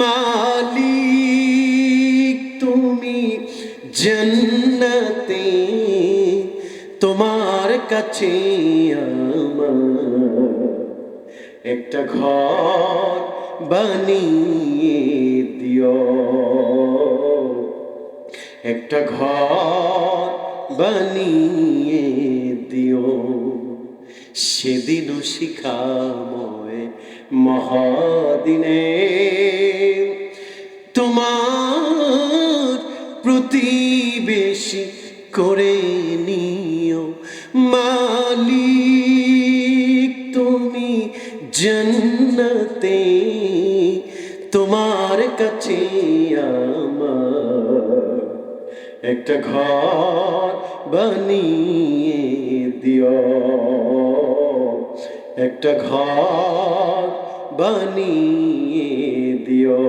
মালিক তুমি জান্নাতে, তোমার কাছে আমার একটা ঘর বানিয়ে দিও, একটা ঘর বানিয়ে দিও। সেদিনও শিখাময় মহাদিনে তোমার প্রতিবেশী করে নিও। মালিক তুমি জান্নাতে, তোমার কাছে আমার একটা ঘর বানিয়ে দিও, একটা ঘর বানিয়ে দিও।